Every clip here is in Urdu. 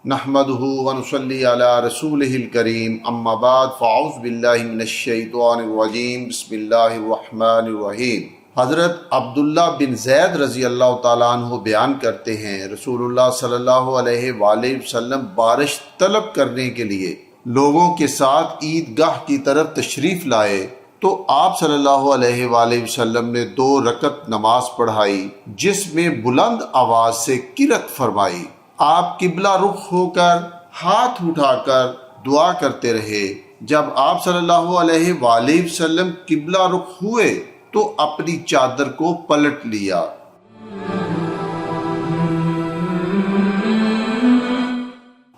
نحمدہ ونصلی علی رسولہ الکریم، اما بعد فاعوذ باللہ من الشیطان الرجیم، بسم اللہ الرحمن الرحیم۔ حضرت عبداللہ بن زید رضی اللہ تعالیٰ عنہ بیان کرتے ہیں، رسول اللہ صلی اللہ علیہ وآلہ وسلم بارش طلب کرنے کے لیے لوگوں کے ساتھ عیدگاہ کی طرف تشریف لائے تو آپ صلی اللہ علیہ وآلہ وسلم نے 2 رکعت نماز پڑھائی جس میں بلند آواز سے قرأت فرمائی۔ آپ قبلہ رخ ہو کر ہاتھ اٹھا کر دعا کرتے رہے۔ جب آپ صلی اللہ علیہ وآلہ وسلم قبلہ رخ ہوئے تو اپنی چادر کو پلٹ لیا۔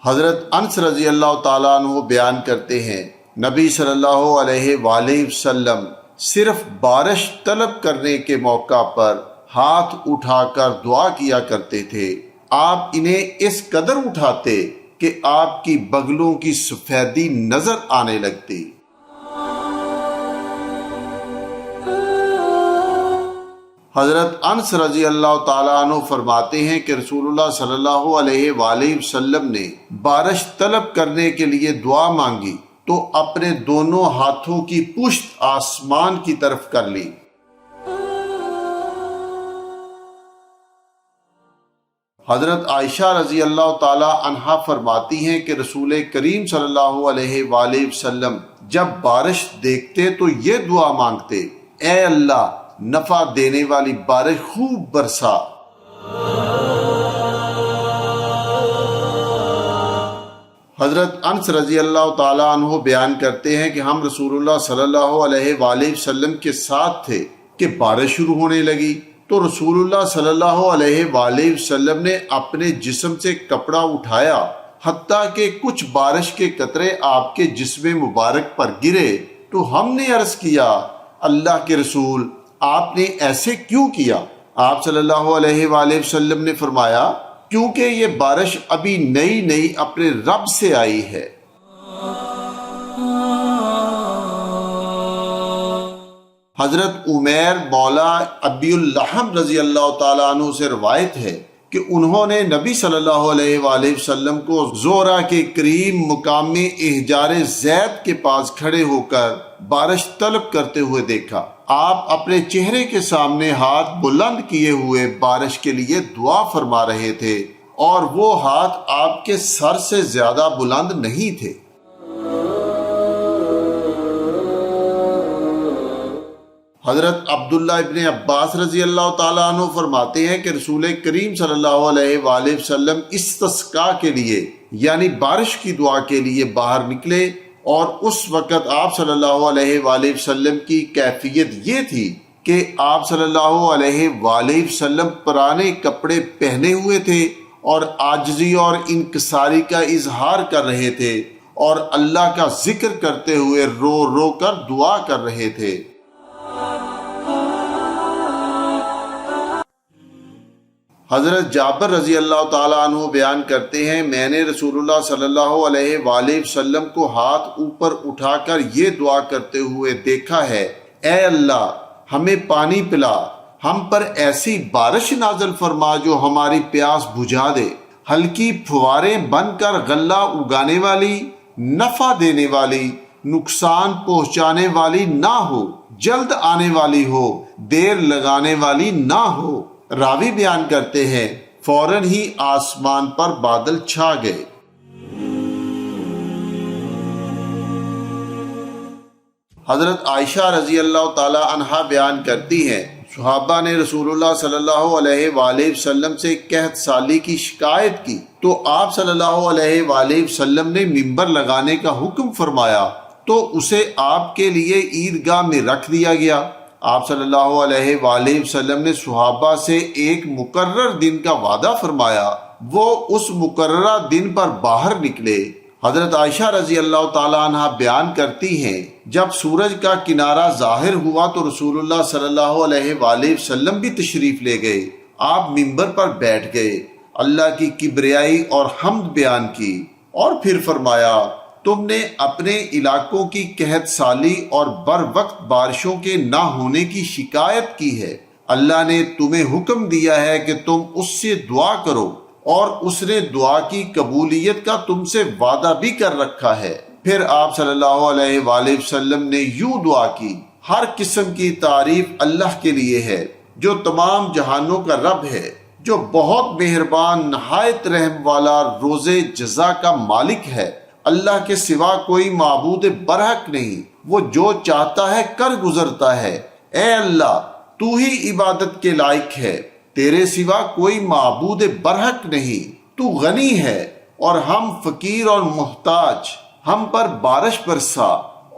حضرت انس رضی اللہ تعالیٰ عنہ بیان کرتے ہیں، نبی صلی اللہ علیہ وآلہ وسلم صرف بارش طلب کرنے کے موقع پر ہاتھ اٹھا کر دعا کیا کرتے تھے۔ آپ انہیں اس قدر اٹھاتے کہ آپ کی بغلوں کی سفیدی نظر آنے لگتی۔ حضرت انس رضی اللہ تعالیٰ عنہ فرماتے ہیں کہ رسول اللہ صلی اللہ علیہ وآلہ وسلم نے بارش طلب کرنے کے لیے دعا مانگی تو اپنے دونوں ہاتھوں کی پشت آسمان کی طرف کر لی۔ حضرت عائشہ رضی اللہ تعالی عنہا فرماتی ہیں کہ رسول کریم صلی اللہ علیہ وآلہ وسلم جب بارش دیکھتے تو یہ دعا مانگتے، اے اللہ نفع دینے والی بارش خوب برسا۔ حضرت انس رضی اللہ تعالی عنہ بیان کرتے ہیں کہ ہم رسول اللہ صلی اللہ علیہ وآلہ وسلم کے ساتھ تھے کہ بارش شروع ہونے لگی تو رسول اللہ صلی اللہ علیہ وآلہ وسلم نے اپنے جسم سے کپڑا اٹھایا حتیٰ کہ کچھ بارش کے قطرے آپ کے جسم مبارک پر گرے تو ہم نے عرض کیا، اللہ کے رسول آپ نے ایسے کیوں کیا؟ آپ صلی اللہ علیہ وآلہ وسلم نے فرمایا، کیونکہ یہ بارش ابھی نئی اپنے رب سے آئی ہے۔ حضرت عمیر مولا ابی اللحم رضی اللہ تعالیٰ عنہ سے روایت ہے کہ انہوں نے نبی صلی اللہ علیہ وآلہ وسلم کو زہرہ کے قریب مقام احجار زید کے پاس کھڑے ہو کر بارش طلب کرتے ہوئے دیکھا۔ آپ اپنے چہرے کے سامنے ہاتھ بلند کیے ہوئے بارش کے لیے دعا فرما رہے تھے اور وہ ہاتھ آپ کے سر سے زیادہ بلند نہیں تھے۔ حضرت عبداللہ ابن عباس رضی اللہ تعالیٰ عنہ فرماتے ہیں کہ رسول کریم صلی اللہ علیہ وآلہ وسلم استسقاء کے لیے یعنی بارش کی دعا کے لیے باہر نکلے اور اس وقت آپ صلی اللہ علیہ وآلہ وسلم کی کیفیت یہ تھی کہ آپ صلی اللہ علیہ وآلہ وسلم پرانے کپڑے پہنے ہوئے تھے اور عاجزی اور انکساری کا اظہار کر رہے تھے اور اللہ کا ذکر کرتے ہوئے رو رو کر دعا کر رہے تھے۔ حضرت جابر رضی اللہ تعالیٰ عنہ بیان کرتے ہیں، میں نے رسول اللہ صلی اللہ علیہ وآلہ وسلم کو ہاتھ اوپر اٹھا کر یہ دعا کرتے ہوئے دیکھا ہے، اے اللہ ہمیں پانی پلا، ہم پر ایسی بارش نازل فرما جو ہماری پیاس بجھا دے، ہلکی پھواریں بن کر غلہ اگانے والی، نفع دینے والی، نقصان پہنچانے والی نہ ہو، جلد آنے والی ہو، دیر لگانے والی نہ ہو۔ راوی بیان کرتے ہیں فوراً ہی آسمان پر بادل چھا گئے۔ حضرت عائشہ رضی اللہ تعالی عنہا بیان کرتی ہیں، صحابہ نے رسول اللہ صلی اللہ علیہ وآلہ وسلم سے قحط سالی کی شکایت کی تو آپ صلی اللہ علیہ وآلہ وسلم نے ممبر لگانے کا حکم فرمایا تو اسے آپ کے لیے عیدگاہ میں رکھ دیا گیا۔ آپ صلی اللہ علیہ وآلہ وسلم نے صحابہ سے ایک مقرر دن کا وعدہ فرمایا، وہ اس مقررہ دن پر باہر نکلے۔ حضرت عائشہ رضی اللہ تعالیٰ عنہ بیان کرتی ہیں، جب سورج کا کنارہ ظاہر ہوا تو رسول اللہ صلی اللہ علیہ وآلہ وسلم بھی تشریف لے گئے۔ آپ ممبر پر بیٹھ گئے، اللہ کی کبریائی اور حمد بیان کی اور پھر فرمایا، تم نے اپنے علاقوں کی قحط سالی اور بر وقت بارشوں کے نہ ہونے کی شکایت کی ہے۔ اللہ نے تمہیں حکم دیا ہے کہ تم اس سے دعا کرو، اور اس نے دعا کی قبولیت کا تم سے وعدہ بھی کر رکھا ہے۔ پھر آپ صلی اللہ علیہ وآلہ وسلم نے یوں دعا کی: ہر قسم کی تعریف اللہ کے لیے ہے جو تمام جہانوں کا رب ہے، جو بہت مہربان، نہایت رحم والا، روز جزا کا مالک ہے۔ اللہ کے سوا کوئی معبود برحق نہیں، وہ جو چاہتا ہے کر گزرتا ہے۔ اے اللہ، تو ہی عبادت کے لائق ہے، تیرے سوا کوئی معبود برحق نہیں۔ تو غنی ہے اور ہم فقیر اور محتاج، ہم پر بارش برسا،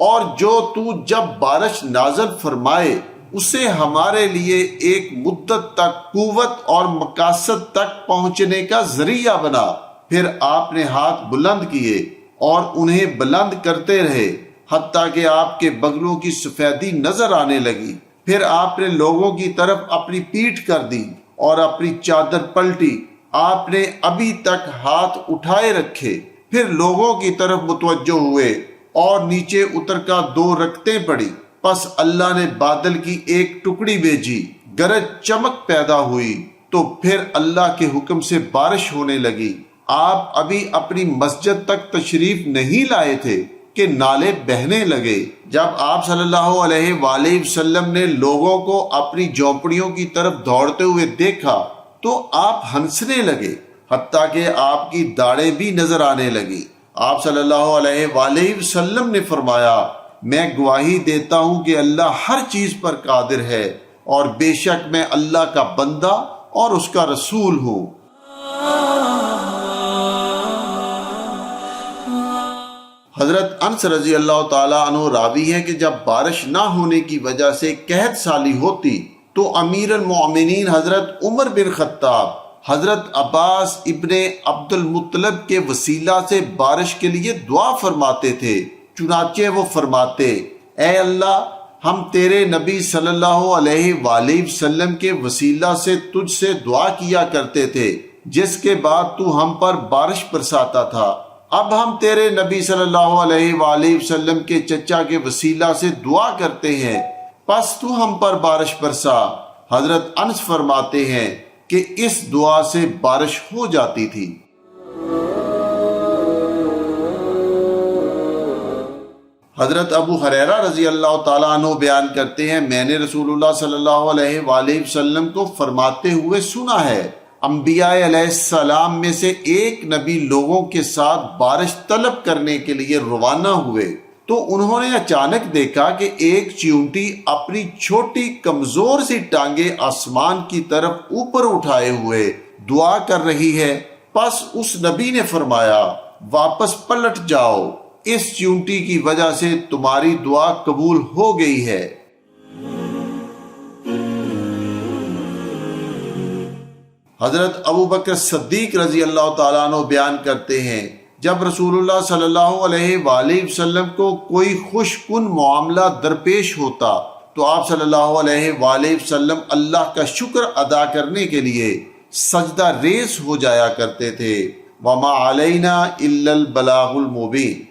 اور جو تو جب بارش نازل فرمائے اسے ہمارے لیے ایک مدت تک قوت اور مقاصد تک پہنچنے کا ذریعہ بنا۔ پھر آپ نے ہاتھ بلند کیے اور انہیں بلند کرتے رہے حتیٰ کہ آپ کے بغلوں کی سفیدی نظر آنے لگی۔ پھر آپ نے لوگوں کی طرف اپنی پیٹھ کر دی اور اپنی چادر پلٹی۔ آپ نے ابھی تک ہاتھ اٹھائے رکھے، پھر لوگوں کی طرف متوجہ ہوئے اور نیچے اتر کر 2 رکعتیں پڑھی۔ پس اللہ نے بادل کی ایک ٹکڑی بھیجی، گرج چمک پیدا ہوئی، تو پھر اللہ کے حکم سے بارش ہونے لگی۔ آپ ابھی اپنی مسجد تک تشریف نہیں لائے تھے کہ نالے بہنے لگے۔ جب آپ صلی اللہ علیہ وآلہ وسلم نے لوگوں کو اپنی جھونپڑیوں کی طرف دوڑتے ہوئے دیکھا تو آپ ہنسنے لگے، حتیٰ کہ آپ کی داڑھیں بھی نظر آنے لگی۔ آپ صلی اللہ علیہ وآلہ وسلم نے فرمایا: میں گواہی دیتا ہوں کہ اللہ ہر چیز پر قادر ہے، اور بے شک میں اللہ کا بندہ اور اس کا رسول ہوں۔ حضرت انس رضی اللہ تعالیٰ عنہ راوی ہے کہ جب بارش نہ ہونے کی وجہ سے قحط سالی ہوتی تو امیر المؤمنین حضرت عمر بن خطاب حضرت عباس ابن عبد المطلب کے وسیلہ سے بارش کے لیے دعا فرماتے تھے۔ چنانچہ وہ فرماتے: اے اللہ، ہم تیرے نبی صلی اللہ علیہ وآلہ وسلم کے وسیلہ سے تجھ سے دعا کیا کرتے تھے، جس کے بعد تو ہم پر بارش برساتا تھا۔ اب ہم تیرے نبی صلی اللہ علیہ وآلہ وسلم کے چچا کے وسیلہ سے دعا کرتے ہیں، پس تو ہم پر بارش برسا۔ حضرت انس فرماتے ہیں کہ اس دعا سے بارش ہو جاتی تھی۔ حضرت ابو ہریرہ رضی اللہ تعالیٰ عنہ بیان کرتے ہیں: میں نے رسول اللہ صلی اللہ علیہ وآلہ وسلم کو فرماتے ہوئے سنا ہے، انبیاء علیہ السلام میں سے ایک نبی لوگوں کے ساتھ بارش طلب کرنے کے لیے روانہ ہوئے تو انہوں نے اچانک دیکھا کہ ایک چیونٹی اپنی چھوٹی کمزور سی ٹانگیں آسمان کی طرف اوپر اٹھائے ہوئے دعا کر رہی ہے۔ پس اس نبی نے فرمایا: واپس پلٹ جاؤ، اس چیونٹی کی وجہ سے تمہاری دعا قبول ہو گئی ہے۔ حضرت ابو بکر صدیق رضی اللہ تعالیٰ عنہ بیان کرتے ہیں: جب رسول اللہ صلی اللہ علیہ وآلہ وسلم کو کوئی خوش کن معاملہ درپیش ہوتا تو آپ صلی اللہ علیہ وآلہ وسلم اللہ کا شکر ادا کرنے کے لیے سجدہ ریز ہو جایا کرتے تھے۔ وما علینا الا البلاغ المبین۔